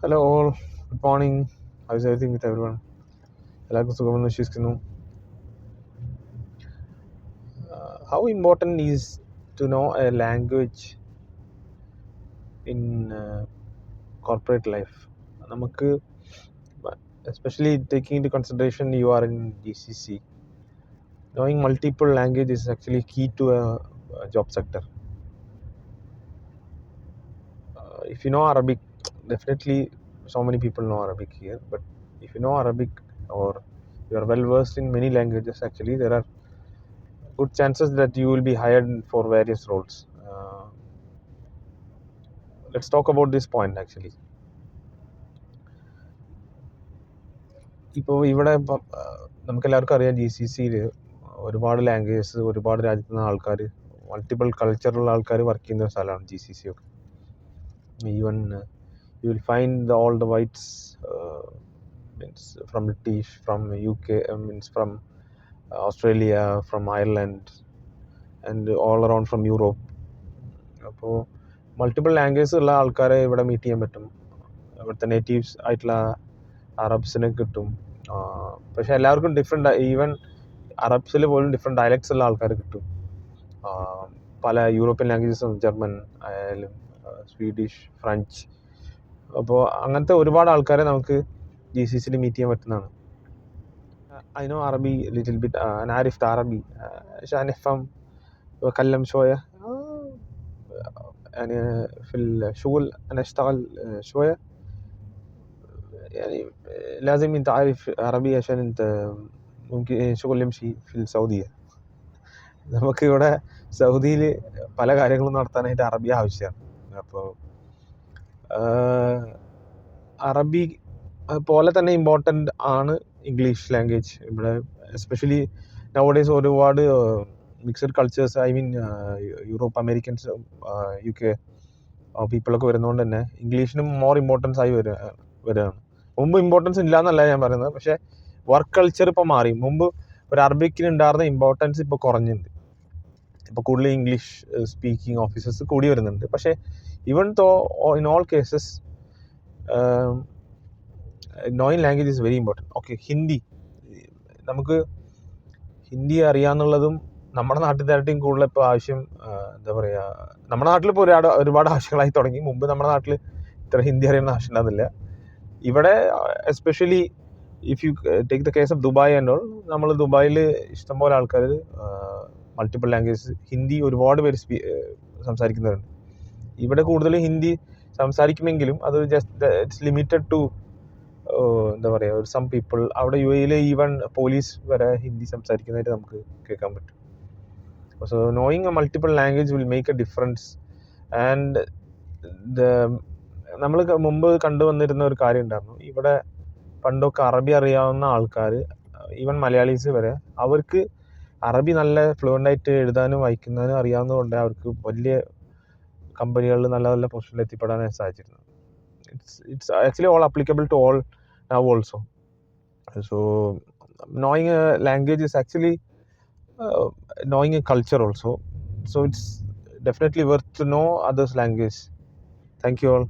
Hello all, good morning. How is everything with everyone? എല്ലാവർക്കും സുഖമെന്ന് വിശ്വസിക്കുന്നു. How important is to know a language in corporate life? നമുക്ക് especially taking into consideration you are in GCC, knowing multiple languages is actually key to a job sector. If you know Arabic, definitely so many people know Arabic here, but if you know Arabic or you are well versed in many languages, actually there are good chances that you will be hired for various roles. Let's talk about this point actually. ഇപ്പോൾ ഇവിടെ നമുക്കെല്ലാവർക്കും അറിയാം GCCയിൽ ഒരുപാട് languages, ഒരുപാട് രാജ്യത്തു നിന്ന് ആൾക്കാർ, multiple കൾച്ചറുള്ള ആൾക്കാർ വർക്ക് ചെയ്യുന്ന ഒരു സ്ഥലമാണ് GCC ഒക്കെ. Even you will find all the whites means from British, from UK, means from Australia, from Ireland and all around from Europe. അപ്പോൾ മൾട്ടിപ്പിൾ ലാംഗ്വേജസ് ഉള്ള ആൾക്കാരെ ഇവിടെ മീറ്റ് ചെയ്യാൻ പറ്റും. ഇവിടുത്തെ നേറ്റീവ്സ് ആയിട്ടുള്ള അറബ്സിനെ കിട്ടും. പക്ഷെ എല്ലാവർക്കും ഡിഫറെൻ്റ്, ഈവൻ അറബ്സിൽ പോലും ഡിഫറെൻറ്റ് ഡയലക്ട്സ് ഉള്ള ആൾക്കാർ കിട്ടും. പല യൂറോപ്യൻ ലാംഗ്വേജസും, ജർമ്മൻ ആയാലും സ്വീഡിഷ്, ഫ്രഞ്ച്. അപ്പോൾ അങ്ങനത്തെ ഒരുപാട് ആൾക്കാരെ നമുക്ക് GCCയിൽ മീറ്റ് ചെയ്യാൻ പറ്റുന്നതാണ്. I know Arabi a little bit. أنا عارف عربي عشان أفهم وأكلم شوية. يعني في الشغل أنا أشتغل شوية. يعني لازم أنت عارف عربي عشان أنت ممكن شغل يمشي في السعودية. നമുക്ക് ഇവിടെ സൗദിയിൽ പല കാര്യങ്ങളും നടത്താനായിട്ട് അറബി ആവശ്യമാണ്. അപ്പോൾ അറബി പോലെ തന്നെ ഇമ്പോർട്ടൻ്റ് ആണ് ഇംഗ്ലീഷ് ലാംഗ്വേജ് ഇവിടെ. എസ്പെഷ്യലി നൗഡേയ്സ് ഒരുപാട് mixed cultures, I mean Europe, Americans, UK പീപ്പിളൊക്കെ വരുന്നതുകൊണ്ട് തന്നെ ഇംഗ്ലീഷിനും മോർ ഇമ്പോർട്ടൻസ് ആയി വരികയാണ്. മുമ്പ് ഇമ്പോർട്ടൻസ് ഇല്ല എന്നല്ല ഞാൻ പറയുന്നത്, പക്ഷേ വർക്ക് കൾച്ചർ ഇപ്പോൾ മാറി. മുമ്പ് ഒരു അറബിക്കിന് ഉണ്ടായിരുന്ന ഇമ്പോർട്ടൻസ് ഇപ്പോൾ കുറഞ്ഞിട്ടുണ്ട്. ഇപ്പോൾ കൂടുതൽ ഇംഗ്ലീഷ് സ്പീക്കിംഗ് ഓഫീസേഴ്സ് കൂടി വരുന്നുണ്ട്. പക്ഷേ ഈവൻ തോ in all cases knowing language is very important. Okay, നമുക്ക് ഹിന്ദി അറിയാമെന്നുള്ളതും നമ്മുടെ നാട്ടിലായിട്ടും കൂടുതൽ ഇപ്പോൾ ആവശ്യം. എന്താ പറയുക, നമ്മുടെ നാട്ടിൽ ഇപ്പോൾ ഒരുപാട് ആവശ്യങ്ങളായി തുടങ്ങി. മുമ്പ് നമ്മുടെ നാട്ടിൽ ഇത്ര ഹിന്ദി അറിയുന്ന ആവശ്യം ഉണ്ടാകുന്നില്ല. ഇവിടെ especially if you take the case of Dubai and all, നമ്മൾ ദുബായിൽ ഇഷ്ടംപോലെ ആൾക്കാർ മൾട്ടിപ്പിൾ ലാംഗ്വേജസ്, ഹിന്ദി ഒരുപാട് പേര് സംസാരിക്കുന്നവരുണ്ട്. ഇവിടെ കൂടുതൽ ഹിന്ദി സംസാരിക്കുമെങ്കിലും അത് ജസ്റ്റ് ഇറ്റ്സ് ലിമിറ്റഡ് ടു എന്താ പറയുക സം പീപ്പിൾ. അവിടെ UAE ഈവൻ പോലീസ് വരെ ഹിന്ദി സംസാരിക്കുന്നതായിട്ട് നമുക്ക് കേൾക്കാൻ പറ്റും. So knowing A multiple language will make A difference. And നമ്മൾ മുമ്പ് കണ്ടുവന്നിരുന്ന ഒരു കാര്യം ഉണ്ടായിരുന്നു. ഇവിടെ പണ്ടൊക്കെ അറബി അറിയാവുന്ന ആൾക്കാർ, ഈവൻ മലയാളീസ് വരെ, അവർക്ക് അറബി നല്ല ഫ്ലുവൻ്റായിട്ട് എഴുതാനും വായിക്കുന്നതിനും അറിയാവുന്നതുകൊണ്ട് അവർക്ക് വലിയ കമ്പനികളിൽ നല്ല നല്ല പൊസിഷനിൽ എത്തിപ്പെടാനായി സാധിച്ചിരുന്നു. It's actually all applicable to all now also. So knowing a language is actually knowing a culture also. So it's definitely worth to know others' language. Thank you all.